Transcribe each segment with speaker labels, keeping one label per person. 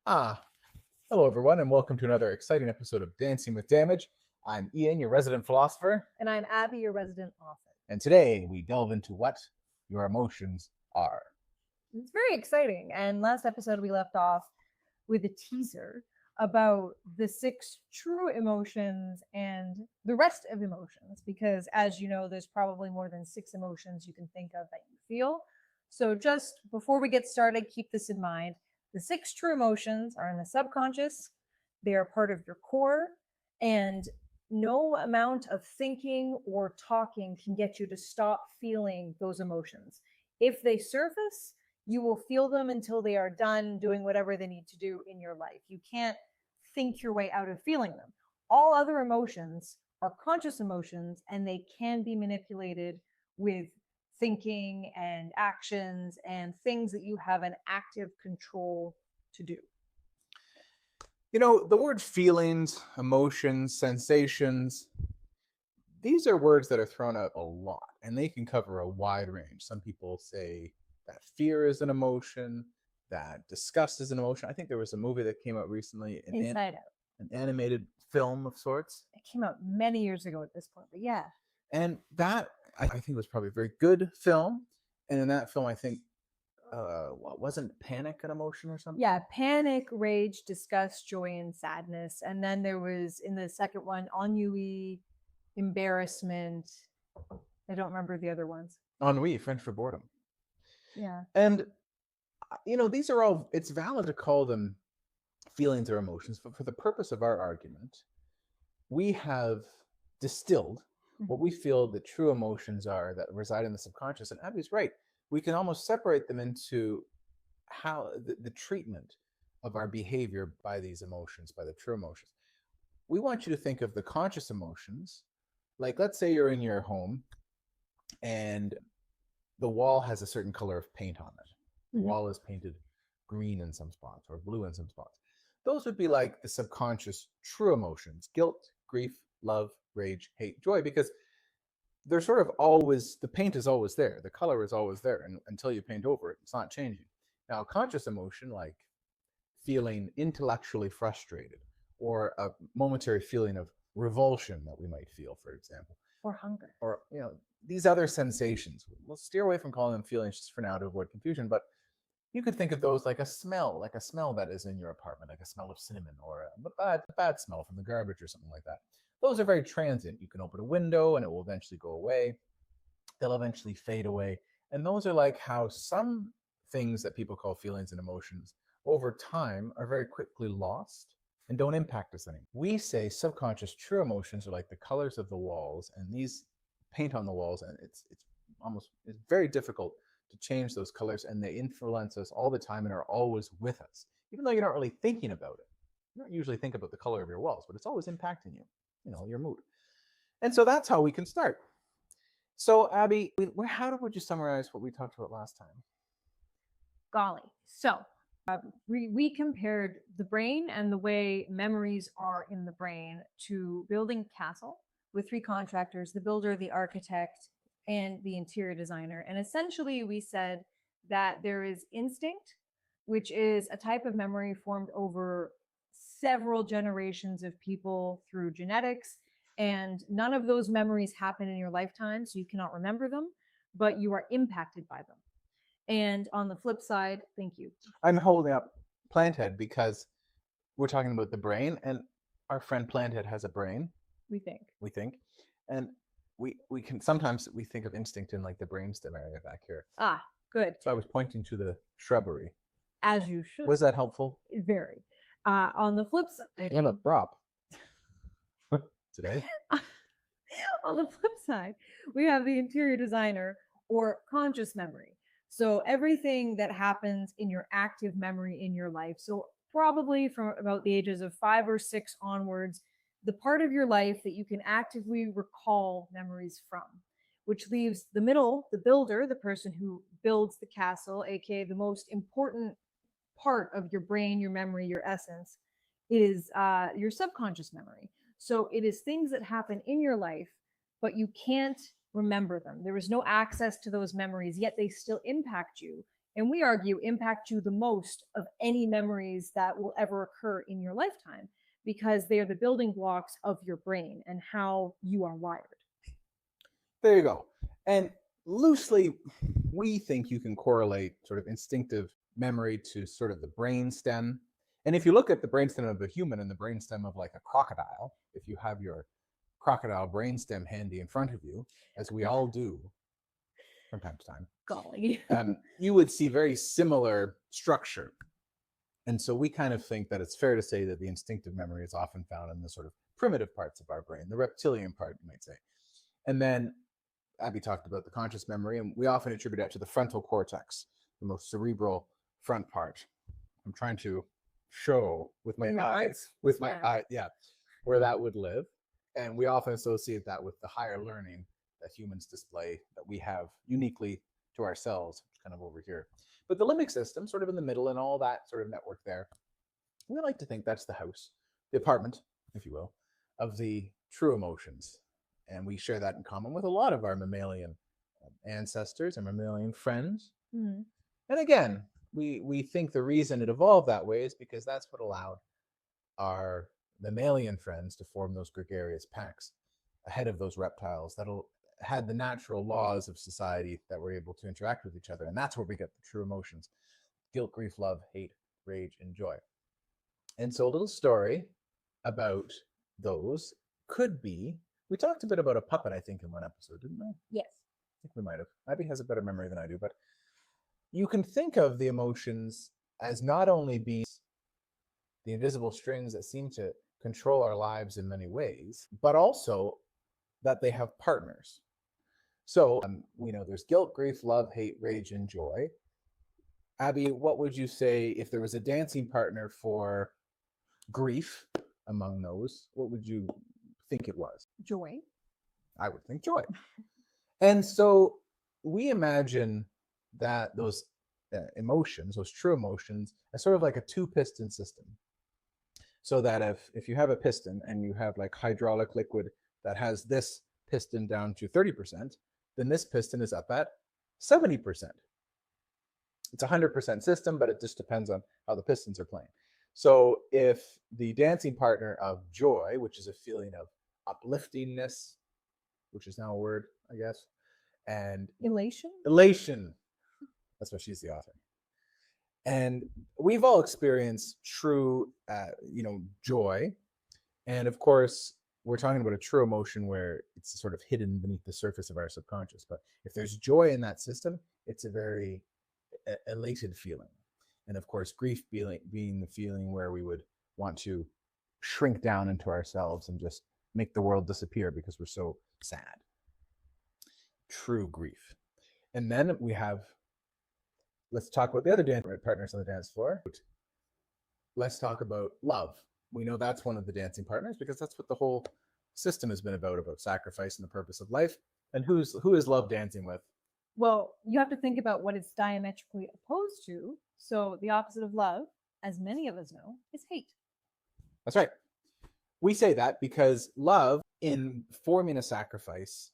Speaker 1: Ah, hello everyone, and welcome to another exciting episode of Dancing with Damage. I'm Ian, your resident philosopher,
Speaker 2: And I'm Abby, your resident author.
Speaker 1: and today we delve into what your emotions are.
Speaker 2: It's very exciting. And last episode, we left off with a teaser about the 6 true emotions and the rest of emotions. Because as you know, there's probably more than 6 emotions you can think of that you feel. So just before we get started, keep this in mind. The 6 true emotions are in the subconscious, they are part of your core, and no amount of thinking or talking can get you to stop feeling those emotions. If they surface, you will feel them until they are done doing whatever they need to do in your life. You can't think your way out of feeling them. All other emotions are conscious emotions, and they can be manipulated with thinking and actions and things that you have an active control to do.
Speaker 1: You know, the word feelings, emotions, sensations, these are words that are thrown out a lot, and they can cover a wide range. Some people say that fear is an emotion, that disgust is an emotion. I think there was a movie that came out recently,
Speaker 2: Inside Out.
Speaker 1: an animated film of sorts.
Speaker 2: It came out many years ago at this point, but yeah.
Speaker 1: And that I think was probably a very good film. And in that film, I think what wasn't panic an emotion or something?
Speaker 2: Yeah, panic, rage, disgust, joy, and sadness. And then there was in the second one, ennui, embarrassment. I don't remember the other ones.
Speaker 1: Ennui, French for boredom.
Speaker 2: Yeah.
Speaker 1: And you know, these are all. It's valid to call them feelings or emotions, but for the purpose of our argument, we have distilled what we feel the true emotions are that reside in the subconscious. And Abby's right. We can almost separate them into how the treatment of our behavior by these emotions, by the true emotions. We want you to think of the conscious emotions. Like, let's say you're in your home and the wall has a certain color of paint on it. The wall is painted green in some spots or blue in some spots. Those would be like the subconscious true emotions: guilt, grief, love, rage, hate, joy, because they're sort of always, the paint is always there, the color is always there, and until you paint over it, it's not changing. Now, conscious emotion, like feeling intellectually frustrated or a momentary feeling of revulsion that we might feel, for example,
Speaker 2: Or hunger.
Speaker 1: or these other sensations. We'll steer away from calling them feelings just for now to avoid confusion, but you could think of those like a smell that is in your apartment, like a smell of cinnamon or a bad smell from the garbage or something like that. Those are very transient. You can open a window and it will eventually go away. They'll eventually fade away. And those are like how some things that people call feelings and emotions over time are very quickly lost and don't impact us anymore. We say subconscious true emotions are like the colors of the walls, and these paint on the walls, and it's very difficult to change those colors, and they influence us all the time and are always with us, even though you're not really thinking about it. You don't usually think about the color of your walls, but it's always impacting you, your mood. And so that's how we can start. So Abby, how would you summarize what we talked about last time?
Speaker 2: Golly. So we compared the brain and the way memories are in the brain to building a castle with 3 contractors: the builder, the architect, and the interior designer. And essentially, we said that there is instinct, which is a type of memory formed over several generations of people through genetics. And none of those memories happen in your lifetime, so you cannot remember them, but you are impacted by them. And on the flip side, thank you.
Speaker 1: I'm holding up Planthead because we're talking about the brain, and our friend Planthead has a brain.
Speaker 2: We think.
Speaker 1: And we can sometimes we think of instinct in like the brainstem area back here.
Speaker 2: Ah, good.
Speaker 1: So I was pointing to the shrubbery.
Speaker 2: As you should.
Speaker 1: Was that helpful?
Speaker 2: Very. On the flip side,
Speaker 1: I'm a prop today.
Speaker 2: On the flip side, we have the interior designer or conscious memory. So everything that happens in your active memory in your life. So probably from about the ages of 5 or 6 onwards, the part of your life that you can actively recall memories from, which leaves the middle, the builder, the person who builds the castle, aka the most important part of your brain, your memory, your essence, is your subconscious memory. So it is things that happen in your life, but you can't remember them. There is no access to those memories, yet they still impact you and we argue impact you the most of any memories that will ever occur in your lifetime, because they are the building blocks of your brain and how you are wired.
Speaker 1: There you go. And loosely, we think you can correlate sort of instinctive memory to sort of the brain stem. And if you look at the brainstem of a human and the brainstem of like a crocodile, if you have your crocodile brainstem handy in front of you, as we all do from time to time,
Speaker 2: Golly.
Speaker 1: you would see very similar structure. And so we kind of think that it's fair to say that the instinctive memory is often found in the sort of primitive parts of our brain, the reptilian part, you might say. And then Abby talked about the conscious memory, and we often attribute that to the frontal cortex, the most cerebral front part. I'm trying to show with my eyes, where that would live. And we often associate that with the higher learning that humans display that we have uniquely to ourselves, kind of over here. But the limbic system, sort of in the middle, and all that sort of network there, we like to think that's the house, the apartment, if you will, of the true emotions. And we share that in common with a lot of our mammalian ancestors and mammalian friends.
Speaker 2: Mm.
Speaker 1: And again, we think the reason it evolved that way is because that's what allowed our mammalian friends to form those gregarious packs ahead of those reptiles that had the natural laws of society that were able to interact with each other. And that's where we get the true emotions: guilt, grief, love, hate, rage, and joy. And so a little story about those could be, we talked a bit about a puppet, I think, in one episode, didn't we?
Speaker 2: Yes.
Speaker 1: I think we might have. Abby has a better memory than I do, but you can think of the emotions as not only being the invisible strings that seem to control our lives in many ways, but also that they have partners. So, there's guilt, grief, love, hate, rage, and joy. Abby, what would you say if there was a dancing partner for grief among those? What would you think it was?
Speaker 2: Joy.
Speaker 1: I would think joy. And so we imagine that those emotions, those true emotions, are sort of like a two-piston system. So that if you have a piston and you have like hydraulic liquid that has this piston down to 30%, then this piston is up at 70%. It's a 100% system, but it just depends on how the pistons are playing. So if the dancing partner of joy, which is a feeling of upliftingness, which is now a word, I guess, and elation, that's why she's the author. And we've all experienced true, joy. And of course, we're talking about a true emotion where it's sort of hidden beneath the surface of our subconscious. But if there's joy in that system, it's a very elated feeling. And of course, grief being the feeling where we would want to shrink down into ourselves and just make the world disappear because we're so sad. True grief. And then we have, let's talk about the other dance partners on the dance floor. Let's talk about love. We know that's one of the dancing partners because that's what the whole system has been about sacrifice and the purpose of life. And who is love dancing with?
Speaker 2: Well, you have to think about what it's diametrically opposed to. So the opposite of love, as many of us know, is hate.
Speaker 1: That's right. We say that because love, in forming a sacrifice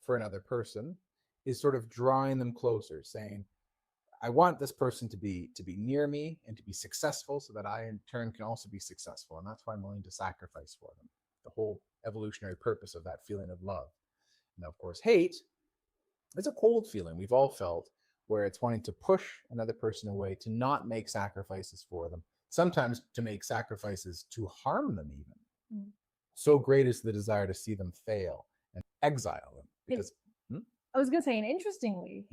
Speaker 1: for another person, is sort of drawing them closer, saying, I want this person to be near me and to be successful so that I in turn can also be successful. And that's why I'm willing to sacrifice for them. The whole evolutionary purpose of that feeling of love. Now, of course, hate is a cold feeling we've all felt, where it's wanting to push another person away, to not make sacrifices for them, sometimes to make sacrifices to harm them even. Mm. So great is the desire to see them fail and exile them. Because
Speaker 2: I was going to say, and interestingly,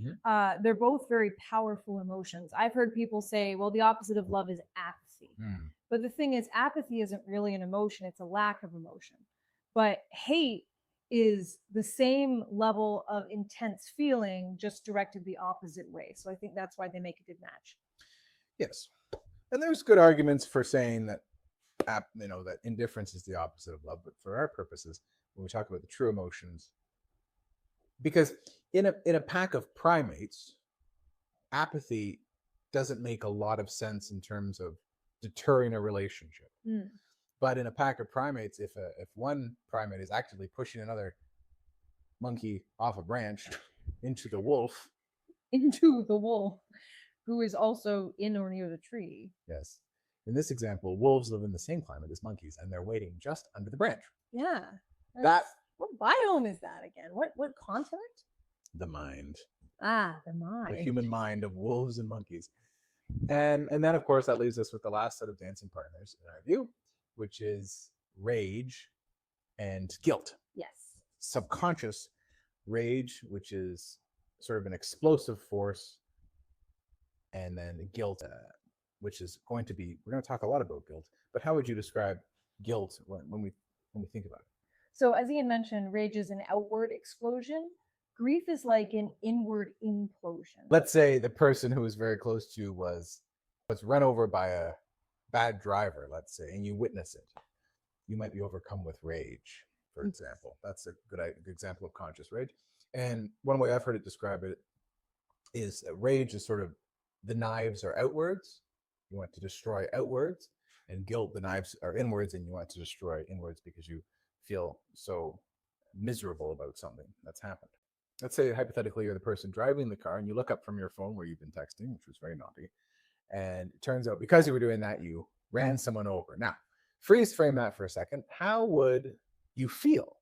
Speaker 2: they're both very powerful emotions. I've heard people say, well, the opposite of love is apathy. Mm. But the thing is, apathy isn't really an emotion. It's a lack of emotion. But hate is the same level of intense feeling, just directed the opposite way. So I think that's why they make a good match.
Speaker 1: Yes. And there's good arguments for saying that, that indifference is the opposite of love. But for our purposes, when we talk about the true emotions, because in a pack of primates, apathy doesn't make a lot of sense in terms of deterring a relationship. Mm. But in a pack of primates, if one primate is actively pushing another monkey off a branch into the wolf,
Speaker 2: who is also in or near the tree.
Speaker 1: Yes. In this example, wolves live in the same climate as monkeys, and they're waiting just under the branch.
Speaker 2: Yeah.
Speaker 1: That
Speaker 2: What biome is that again? What continent?
Speaker 1: the mind,
Speaker 2: Ah, the
Speaker 1: the
Speaker 2: mind.
Speaker 1: human mind of wolves and monkeys. And then of course that leaves us with the last set of dancing partners in our view, which is rage and guilt.
Speaker 2: Yes.
Speaker 1: Subconscious rage, which is sort of an explosive force, and then guilt, which is going to be, we're going to talk a lot about guilt, but how would you describe guilt when we think about it?
Speaker 2: So as Ian mentioned, rage is an outward explosion. Grief is like an inward implosion.
Speaker 1: Let's say the person who was very close to you was run over by a bad driver, let's say, and you witness it. You might be overcome with rage, for example. That's a good example of conscious rage. And one way I've heard it describe it is that rage is sort of the knives are outwards. You want to destroy outwards. And guilt, the knives are inwards, and you want to destroy inwards because you feel so miserable about something that's happened. Let's say hypothetically you're the person driving the car and you look up from your phone where you've been texting, which was very naughty. And it turns out because you were doing that, you ran someone over. Now, freeze frame that for a second. How would you feel?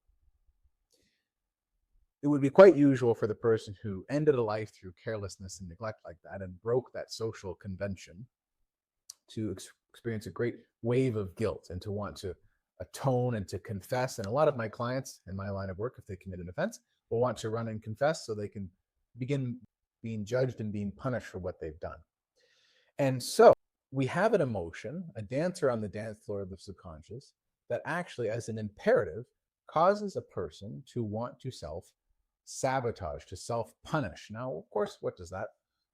Speaker 1: It would be quite usual for the person who ended a life through carelessness and neglect like that and broke that social convention to experience a great wave of guilt and to want to atone and to confess. And a lot of my clients in my line of work, if they commit an offense, will want to run and confess so they can begin being judged and being punished for what they've done. And so we have an emotion, a dancer on the dance floor of the subconscious, that actually, as an imperative, causes a person to want to self-sabotage, to self-punish. Now, of course, what does that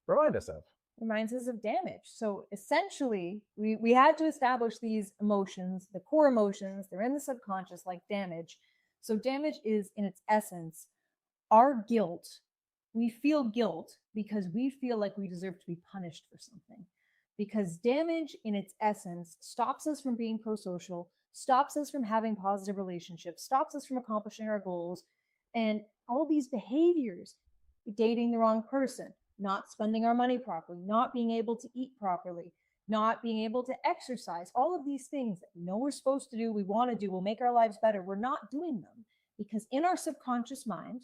Speaker 1: remind us of?
Speaker 2: Reminds us of damage. So essentially, we had to establish these emotions, the core emotions, they're in the subconscious like damage. So damage is, in its essence, our guilt. We feel guilt because we feel like we deserve to be punished for something. Because damage, in its essence, stops us from being pro-social, stops us from having positive relationships, stops us from accomplishing our goals, and all these behaviors, dating the wrong person, not spending our money properly, not being able to eat properly, not being able to exercise, all of these things that we know we're supposed to do, we want to do, will make our lives better, we're not doing them because in our subconscious mind,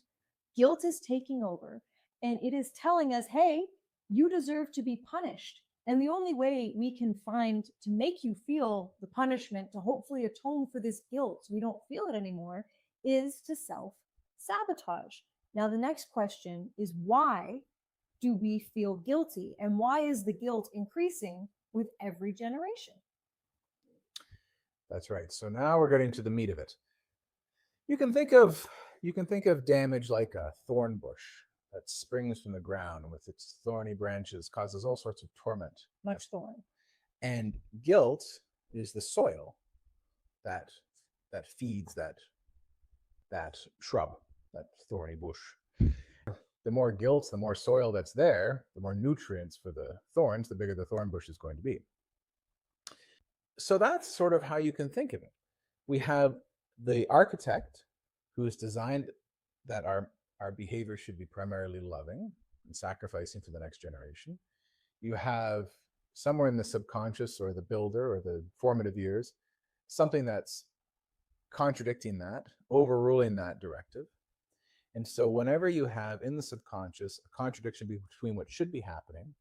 Speaker 2: guilt is taking over and it is telling us, hey, you deserve to be punished. And the only way we can find to make you feel the punishment, to hopefully atone for this guilt so we don't feel it anymore, is to self-sabotage. Now, the next question is, why do we feel guilty? And why is the guilt increasing with every generation?
Speaker 1: That's right. So now we're getting to the meat of it. You can think of damage like a thorn bush that springs from the ground with its thorny branches, causes all sorts of torment.
Speaker 2: Much thorn.
Speaker 1: And guilt is the soil that feeds that shrub, that thorny bush. The more guilt, the more soil that's there, the more nutrients for the thorns, the bigger the thorn bush is going to be. So that's sort of how you can think of it. We have the architect who has designed that our behavior should be primarily loving and sacrificing for the next generation. You have somewhere in the subconscious or the builder or the formative years, something that's contradicting that, overruling that directive. And so whenever you have in the subconscious a contradiction between what should be happening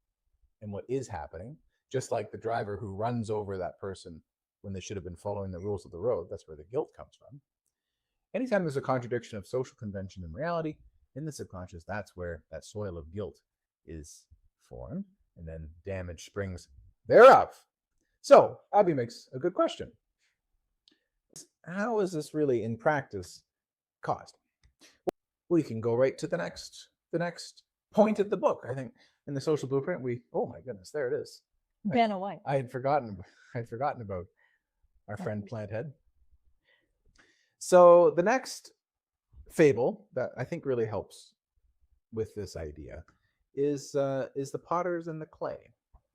Speaker 1: and what is happening, just like the driver who runs over that person when they should have been following the rules of the road, that's where the guilt comes from. Anytime there's a contradiction of social convention and reality in the subconscious, that's where that soil of guilt is formed, and then damage springs thereof. So Abby makes a good question. How is this really in practice caused? We can go right to the next point of the book. I think in the social blueprint, oh my goodness, there it is.
Speaker 2: Vanna White.
Speaker 1: I had forgotten about our friend Planthead. So the next fable that I think really helps with this idea is the potters and the clay.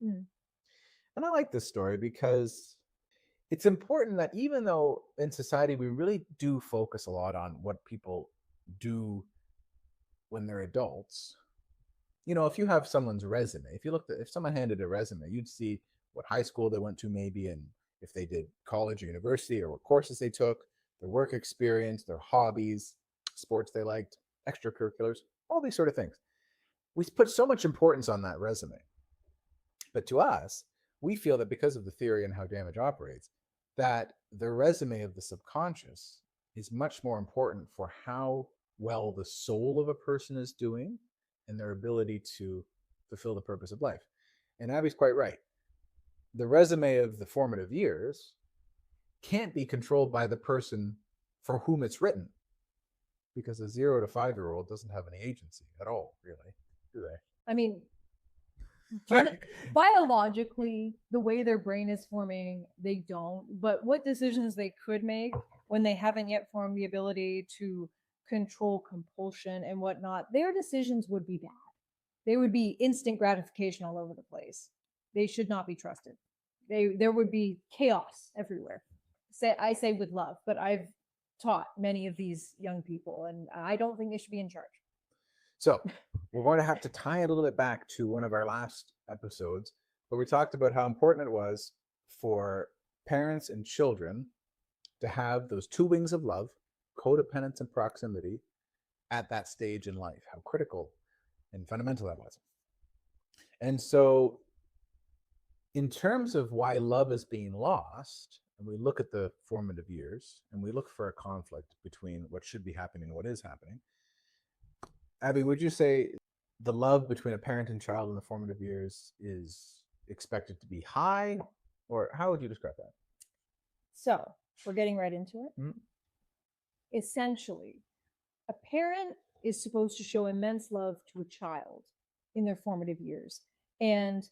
Speaker 1: And I like this story because it's important that even though in society we really do focus a lot on what people do when they're adults, if you have someone's resume, if someone handed a resume, you'd see what high school they went to maybe, and if they did college or university or what courses they took, their work experience, their hobbies, sports they liked, extracurriculars, all these sort of things. We put so much importance on that resume. But to us, we feel that because of the theory and how damage operates, that the resume of the subconscious is much more important for how well the soul of a person is doing and their ability to fulfill the purpose of life. And Abby's quite right. The resume of the formative years can't be controlled by the person for whom it's written, because a 0 to 5-year-old doesn't have any agency at all, really, do they?
Speaker 2: I mean, biologically, the way their brain is forming, they don't. But what decisions they could make when they haven't yet formed the ability to control compulsion and whatnot, their decisions would be bad. They would be instant gratification all over the place. They should not be trusted. There would be chaos everywhere. I say with love, but I've taught many of these young people, and I don't think they should be in charge.
Speaker 1: So we're going to have to tie it a little bit back to one of our last episodes where we talked about how important it was for parents and children to have those two wings of love, codependence and proximity, at that stage in life, how critical and fundamental that was. And so in terms of why love is being lost, and we look at the formative years and we look for a conflict between what should be happening and what is happening, Abby, would you say the love between a parent and child in the formative years is expected to be high, or how would you describe that?
Speaker 2: So we're getting right into it.
Speaker 1: Mhm.
Speaker 2: Essentially, a parent is supposed to show immense love to a child in their formative years. And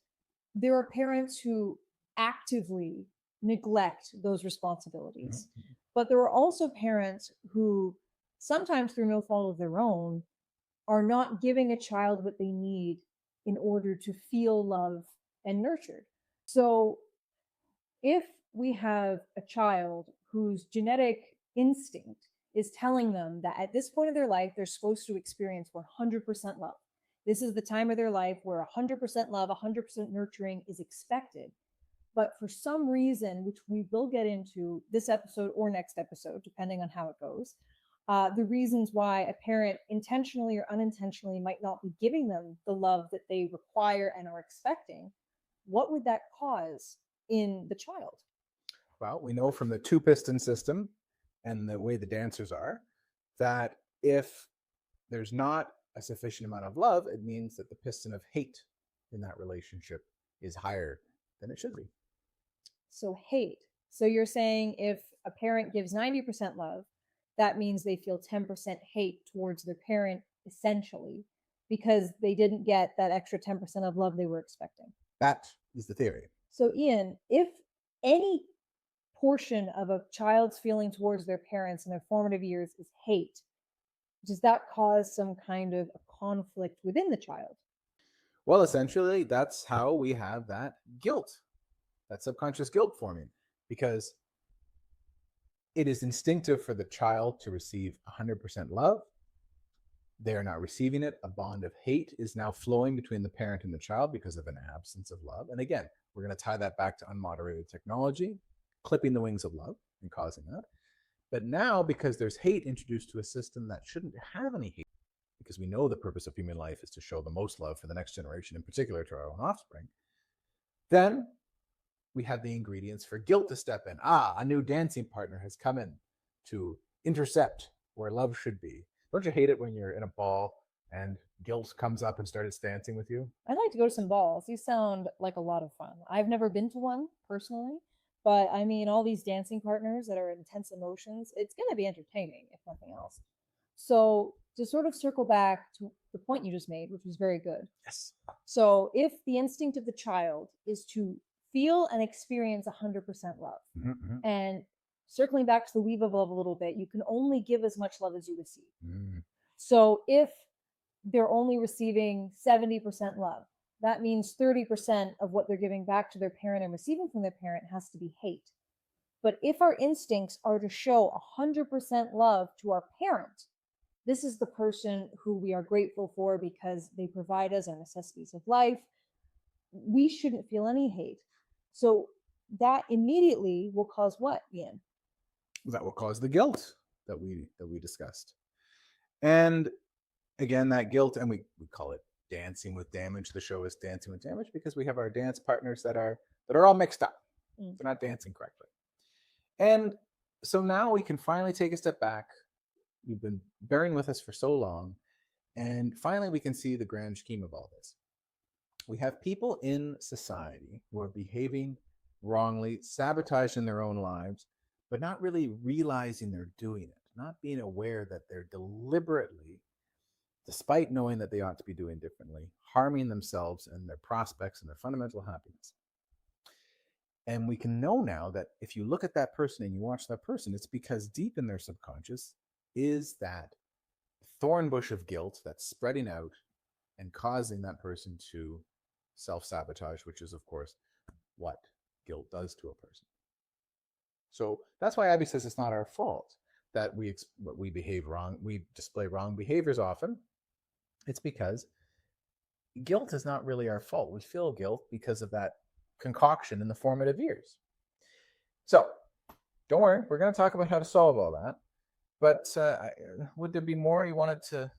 Speaker 2: there are parents who actively neglect those responsibilities.
Speaker 1: Mhm.
Speaker 2: But there are also parents who, sometimes through no fault of their own, are not giving a child what they need in order to feel loved and nurtured. So if we have a child whose genetic instinct is telling them that at this point of their life, they're supposed to experience 100% love. This is the time of their life where 100% love, 100% nurturing is expected. But for some reason, which we will get into this episode or next episode, depending on how it goes, the reasons why a parent intentionally or unintentionally might not be giving them the love that they require and are expecting, what would that cause in the child?
Speaker 1: Well, we know from the two-piston system and the way the dancers are that if there's not a sufficient amount of love, it means that the piston of hate in that relationship is higher than it should be.
Speaker 2: So hate. So you're saying if a parent gives 90% love, that means they feel 10% hate towards their parent, essentially, because they didn't get that extra 10% of love they were expecting.
Speaker 1: That is the theory.
Speaker 2: So Ian, if any portion of a child's feeling towards their parents in their formative years is hate, does that cause some kind of a conflict within the child?
Speaker 1: Well, essentially, that's how we have that guilt, that subconscious guilt forming, because it is instinctive for the child to receive 100% love. They are not receiving it. A bond of hate is now flowing between the parent and the child because of an absence of love. And again, we're going to tie that back to unmoderated technology, clipping the wings of love and causing that. But now, because there's hate introduced to a system that shouldn't have any hate, because we know the purpose of human life is to show the most love for the next generation, in particular to our own offspring, then we have the ingredients for guilt to step in. A new dancing partner has come in to intercept where love should be. Don't you hate it when you're in a ball and guilt comes up and starts dancing with you?
Speaker 2: I'd like to go to some balls. These sound like a lot of fun. I've never been to one personally, but I mean, all these dancing partners that are intense emotions, it's going to be entertaining, if nothing else. So to sort of circle back to the point you just made, which was very good.
Speaker 1: Yes.
Speaker 2: So if the instinct of the child is to feel and experience 100% love,
Speaker 1: Mm-hmm.
Speaker 2: and circling back to the weave of love a little bit, you can only give as much love as you receive.
Speaker 1: Mm.
Speaker 2: So if they're only receiving 70% love, that means 30% of what they're giving back to their parent and receiving from their parent has to be hate. But if our instincts are to show 100% love to our parent, this is the person who we are grateful for because they provide us our necessities of life. We shouldn't feel any hate. So that immediately will cause what, Ian?
Speaker 1: That will cause the guilt that we discussed. And again, that guilt, and we call it dancing with damage. The show is Dancing with Damage because we have our dance partners that are all mixed up. They're not dancing correctly. And so now we can finally take a step back. You've been bearing with us for so long, and finally we can see the grand scheme of all this. We have people in society who are behaving wrongly, sabotaging their own lives, but not really realizing they're doing it, not being aware that they're deliberately, despite knowing that they ought to be doing differently, harming themselves and their prospects and their fundamental happiness. And we can know now that if you look at that person and you watch that person, it's because deep in their subconscious is that thorn bush of guilt that's spreading out and causing that person to self-sabotage, which is, of course, what guilt does to a person. So that's why Abby says it's not our fault that we behave wrong, we display wrong behaviors often. It's because guilt is not really our fault. We feel guilt because of that concoction in the formative years. So don't worry, we're going to talk about how to solve all that. But would there be more you wanted to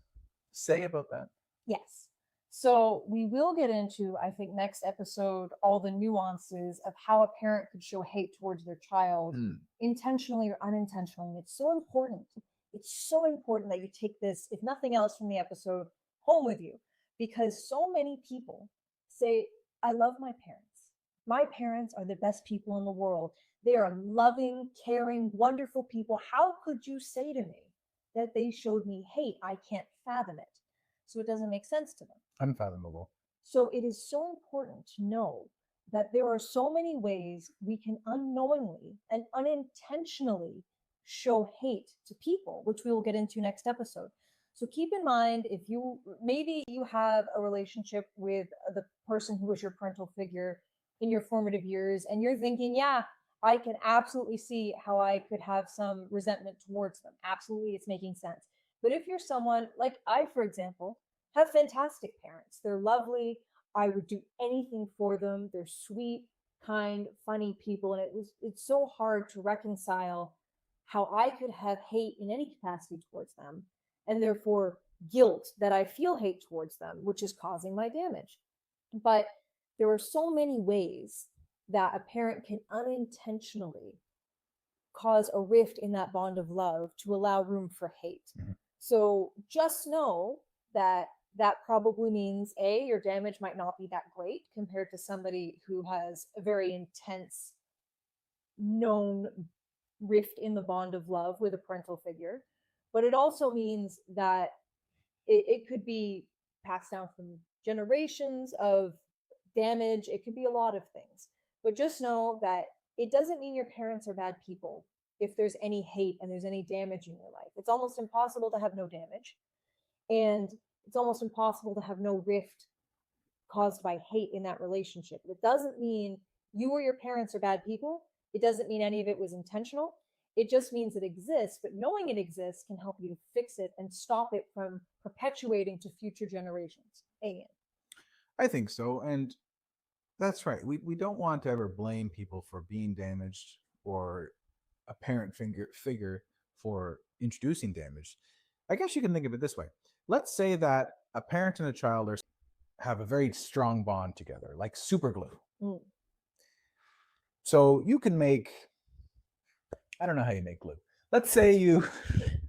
Speaker 1: say about that?
Speaker 2: Yes. So we will get into, I think, next episode, all the nuances of how a parent could show hate towards their child, intentionally or unintentionally. And it's so important. It's so important that you take this, if nothing else from the episode, home with you. Because so many people say, I love my parents. My parents are the best people in the world. They are loving, caring, wonderful people. How could you say to me that they showed me hate? I can't fathom it. So it doesn't make sense to them.
Speaker 1: Unfathomable.
Speaker 2: So it is so important to know that there are so many ways we can unknowingly and unintentionally show hate to people, which we will get into next episode. So keep in mind, if maybe you have a relationship with the person who was your parental figure in your formative years, and you're thinking, yeah, I can absolutely see how I could have some resentment towards them. Absolutely, it's making sense. But if you're someone like I, for example, have fantastic parents, they're lovely, I would do anything for them, they're sweet, kind, funny people, and it's so hard to reconcile how I could have hate in any capacity towards them, and therefore guilt that I feel hate towards them, which is causing my damage. But there are so many ways that a parent can unintentionally cause a rift in that bond of love to allow room for hate. So just know that probably means your damage might not be that great compared to somebody who has a very intense known rift in the bond of love with a parental figure. But it also means that it could be passed down from generations of damage. It could be a lot of things. But just know that it doesn't mean your parents are bad people if there's any hate and there's any damage in your life. It's almost impossible to have no damage. And it's almost impossible to have no rift caused by hate in that relationship. It doesn't mean you or your parents are bad people. It doesn't mean any of it was intentional. It just means it exists, but knowing it exists can help you to fix it and stop it from perpetuating to future generations. Ian.
Speaker 1: I think so. And that's right. We don't want to ever blame people for being damaged or a parent figure for introducing damage. I guess you can think of it this way. Let's say that a parent and a child have a very strong bond together, like super glue. So you can make, I don't know how you make glue. Let's say you...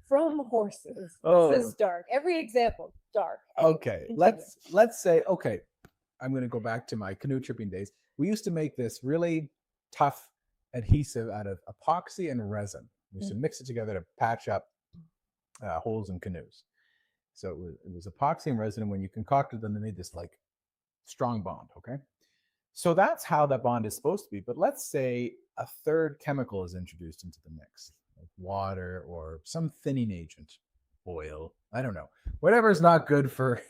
Speaker 2: From horses.
Speaker 1: Oh.
Speaker 2: This is dark. Every example, dark.
Speaker 1: Okay, let's say, okay, I'm going to go back to my canoe tripping days. We used to make this really tough adhesive out of epoxy and resin. We used to mix it together to patch up holes in canoes. So it was epoxy and resin, and when you concocted them, they made this like strong bond, okay? So that's how that bond is supposed to be. But let's say a third chemical is introduced into the mix, like water or some thinning agent, oil, I don't know. Whatever is not good for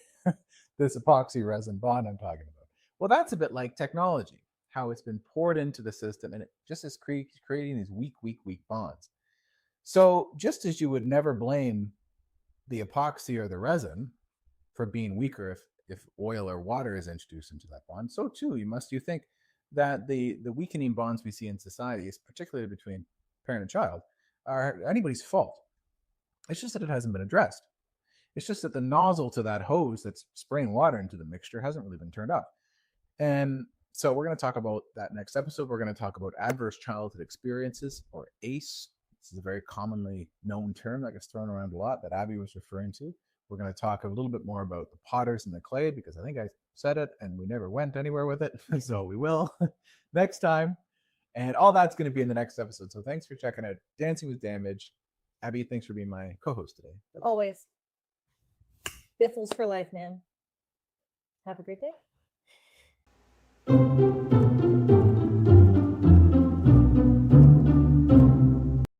Speaker 1: this epoxy resin bond I'm talking about. Well, that's a bit like technology, how it's been poured into the system and it just is creating these weak bonds. So just as you would never blame the epoxy or the resin for being weaker if oil or water is introduced into that bond, so too you think that the weakening bonds we see in society, particularly between parent and child, are anybody's fault. It's just that it hasn't been addressed. It's just that the nozzle to that hose that's spraying water into the mixture hasn't really been turned up. And so we're going to talk about that next episode. We're going to talk about adverse childhood experiences, or ACE. This is a very commonly known term that gets thrown around a lot that Abby was referring to. We're going to talk a little bit more about the potters and the clay, because I think I said it and we never went anywhere with it. So we will next time. And all that's going to be in the next episode. So thanks for checking out Dancing with Damage. Abby, thanks for being my co-host today.
Speaker 2: Always. Biffles for life, man. Have a great day.